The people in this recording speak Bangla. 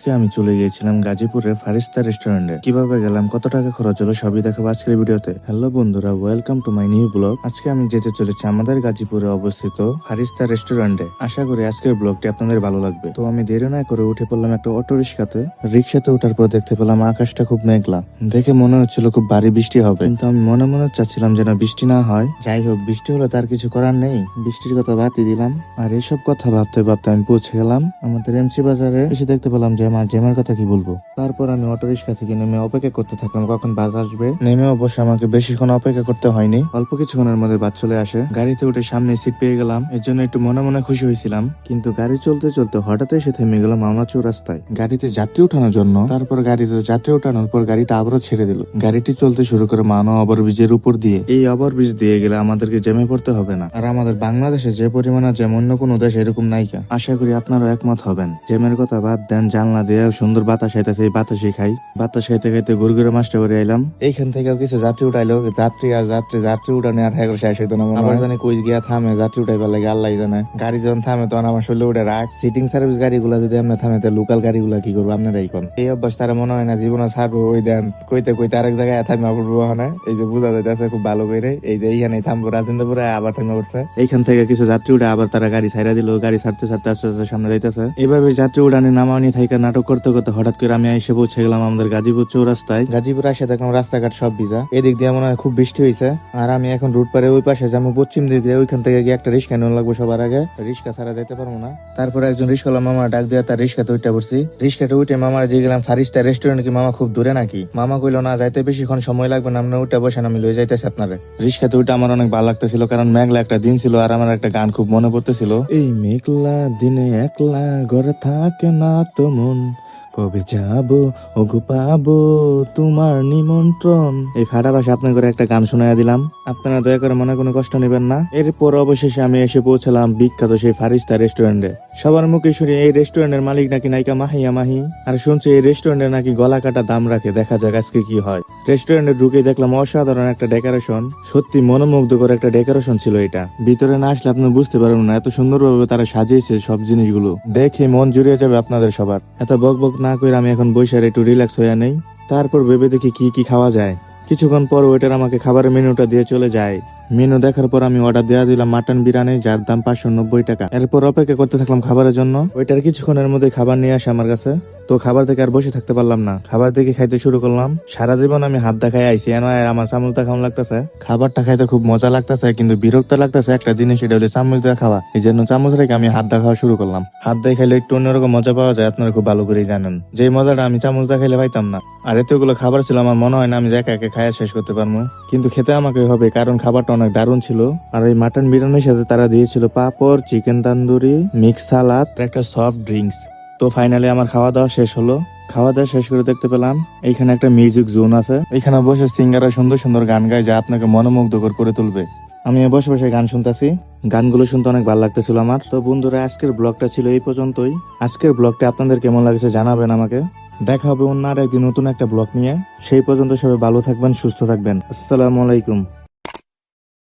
আজকে আমি চলে গিয়েছিলাম গাজীপুরের ফারিস্তা রেস্টুরেন্টে। কিভাবে গেলাম, কত টাকা খরচ হলো, সবই দেখাবো আজকের ভিডিওতে। হ্যালো বন্ধুরা, welcome to my new blog. আজকে আমি যেতে চলেছি আমাদের গাজীপুরে অবস্থিত ফারিস্তা রেস্টুরেন্টে। আশা করি আজকের ব্লগটি আপনাদের ভালো লাগবে। তো আমি দেরি না করে উঠে পড়লাম একটা অটো রিক্সাতে। রিক্সাতে ওঠার পর দেখতে পেলাম আকাশটা খুব মেঘলা। দেখে মনে হচ্ছিল খুব ভারী বৃষ্টি হবে, কিন্তু আমি মনে মনে চাচ্ছিলাম যেন বৃষ্টি না হয়। যাই হোক, বৃষ্টি হলে তার কিছু করার নেই, বৃষ্টির কথা বাদই দিলাম। আর এইসব কথা ভাবতে ভাবতে আমি পৌঁছে গেলাম আমাদের এমসি বাজারে। এসে দেখতে পেলাম জ্যামের কথা কি বলবো। তারপর আমি অটো রিক্সা থেকে নেমে অপেক্ষা করতে থাকলাম কখন বাস আসবে। নেমে অবশ্য আমাকে বেশিক্ষণ অপেক্ষা করতে হয়নি, অল্প কিছুক্ষণের মধ্যে বাস চলে আসে। গাড়িতে উঠে সামনে সিট পেয়ে গেলাম, এর জন্য একটু মনে মনে খুশি হয়েছিলাম। কিন্তু গাড়ি চলতে চলতে হঠাৎ এসে থেমে গেলাম মামলা চৌরাস্তায় গাড়িতে যাত্রী উঠানোর জন্য। তারপর গাড়িতে যাত্রী উঠানোর পর গাড়িটা আবারও ছেড়ে দিল। গাড়িটি চলতে শুরু করে মানো ওভারব্রিজের উপর দিয়ে। এই ওভারব্রিজ দিয়ে গেলে আমাদেরকে জ্যামে পড়তে হবে না। আর আমাদের বাংলাদেশে যে পরিমাণে জ্যাম অন্য কোনো দেশে এরকম নাইকা। আশা করি আপনারা একমত হবেন। জ্যামের কথা বাদ দেন, জানলা দিয়ে সুন্দর বাতাস খাইতেছে, এই বাতাসই খাই। বাতাস খাইতে খাইতে গুড়গুড়ে মাছটা করে আইলাম। এইখান থেকেও কিছু যাত্রী উঠাইলো, যাত্রী উঠানে আর হ্যাঁ শেষ হইতো না। আবার জানি কই গিয়া থামে যাত্রী উঠাইবার লাগে আল্লাহ জানে। গাড়ি যখন থামে তখন আমার শরীরে উঠে রাখ। সিটিং সার্ভিস গাড়িগুলা যদি আমরা থামে, লোকাল গাড়িগুলা কি করবো আপনারাই কোন। এই অভ্যাস তারা মনে হয় না জীবনে ছাড়বো। ওই দেন কইতে কইতে আরেক জায়গায় থামে পড়বো। এই যে বুঝা যাইতেছে খুব ভালো করে, এই যে এইখানে থামবো রাজেন্দ্রপুরে, আবার থামে পড়ছে। এইখান থেকে কিছু যাত্রী উঠে আবার তারা গাড়ি ছাইরা দিল। গাড়ি ছাড়তে ছাড়তে আস্তে আস্তে সামনে যাইতেছে। এইভাবে যাত্রী উড়ানি নামানি থাইকা নাটক করতে করতে হঠাৎ করে আমি এসে পৌঁছে গেলাম আমাদের গাজীপুর চৌরাস্তায়। গাজীপুর আসে দেখলাম রাস্তাঘাট সব ভিজা। এদিক দিয়ে মনে হয় খুব বৃষ্টি হয়েছে। আর আমি এখন রুট পারে ওই পাশে যাবো পশ্চিম দিক দিয়ে। ওইখান থেকে গিয়ে একটা রিক্সা নেওয়া লাগবো সবার আগে, রিক্সা ছাড়া যেতে পারবো না। তারপরে একজন রিক্সাওয়ালা মামা ডাক দিয়ে তার রিক্সাতে উঠে পড়ছি। রিক্সাটা উঠে মামার যে গেলাম ফারিস্তা রেস্টুরেন্ট কি মামা খুব দূরে নাকি। মামা কইলো না, যাইতে বেশিক্ষণ সময় লাগবে না, আপনি উঠে বসেন, আমি লয়ে যাইতেছি আপনারে। রিক্সাতে উঠে আমার অনেক ভালো লাগতেছিল, কারণ মেঘলা একটা দিন ছিল আর আমার একটা গান খুব মনে পড়তেছিল। এই মেঘলা দিনে একলা ঘরে থাকে না তো মন, কবে যাবো ওগো পাবো তোমার নিমন্ত্রণ। এই ফাটা ভাষা আপনার করে একটা গান শোনাইয়া দিলাম, আপনারা দয়া করে মনে কোনো কষ্ট নেবেন না। এরপর অবশেষে আমি এসে পৌঁছলাম বিখ্যাত সেই ফারিস্তা রেস্টুরেন্টে। সবার মুখে শুনি এই রেস্টুরেন্টের মালিক নাকি নায়িকা মাহিয়া মাহি। আর শুনছি এই রেস্টুরেন্টে নাকি গলা কাটা দাম রাখে, দেখা যাক আজকে কি হয়। রেস্টুরেন্টে ঢুকে দেখলাম অসাধারণ একটা ডেকোরেশন, সত্যি মনোমুগ্ধকর একটা ডেকোরেশন ছিল এটা। ভিতরে না আসলে আপনি বুঝতে পারবেন না এত সুন্দরভাবে তারা সাজিয়েছে সব জিনিসগুলো, দেখে মন জুড়িয়ে যাবে আপনাদের সবার। এত বক বক না করে আমি এখন বসে একটু রিল্যাক্স হয়ে নেই। তারপর ভেবে দেখি কি কি খাওয়া যায়। কিছুক্ষণ পর ওয়েটার আমাকে খাবারের মেনুটা দিয়ে চলে যায়। মেনু দেখার পর আমি অর্ডার দেওয়া দিলাম মাটন বিরিয়ানি, যার দাম 590 টাকা। এরপর অপেক্ষা করতে থাকলাম খাবারের জন্য। ওয়েটার কিছুক্ষণের মধ্যে খাবার নিয়ে আসে আমার কাছে। তো খাবার থেকে আর বসে থাকতে পারলাম না, খাবার থেকে খাইতে শুরু করলাম। সারা জীবন আমি হাত দেখাই আইসি, আমার চামচটা খাওয়া লাগতেছে। খাবারটা খাইতে খুব মজা লাগতেছে, কিন্তু বিরক্ত লাগতেছে একটা জিনিস, সেটা হলো চামচ দিয়ে খাওয়া। এই জন্য চামচ রেখে আমি হাত দেখাওয়া শুরু করলাম। হাত দিয়ে খাইলে একটু অন্যরকম মজা পাওয়া যায়, আপনারা খুব ভালো করেই জানেন। যে মজাটা আমি চামচ দিয়ে খাইলে পাইতাম না। আর এতগুলো খাবার ছিল, আমার মনে হয় না আমি একা একা খাইয়া শেষ করতে পারবো, কিন্তু খেতে আমাকে হবে, কারণ খাবারটা অনেক দারুণ ছিল। আর এই মাটন বিরিয়ানির সাথে তারা দিয়েছিল পাপড়, চিকেন তান্দুরি, মিক্স সালাদ, একটা সফট ড্রিঙ্কস। তো ফাইনালি আমার খাওয়া দাওয়া শেষ হলো। খাওয়া দাওয়া শেষ করে দেখতে পেলাম এইখানে একটা মিউজিক জোন আছে। এখানে বসে সিঙ্গাররা সুন্দর সুন্দর গান গায়, যা আপনাকে মনোমুগ্ধকর করে তুলবে। আমি বসে বসে গান শুনতেছি, গানগুলো শুনতে অনেক ভালো লাগতেছিল আমার। তো বন্ধুরা, আজকের ব্লগটা ছিল এই পর্যন্তই। আজকের ব্লগটা আপনাদের কেমন লাগছে জানাবেন আমাকে। দেখা হবে অন্য আর একদিন নতুন একটা ব্লগ নিয়ে। সেই পর্যন্ত সবাই ভালো থাকবেন, সুস্থ থাকবেন। আসসালামু আলাইকুম।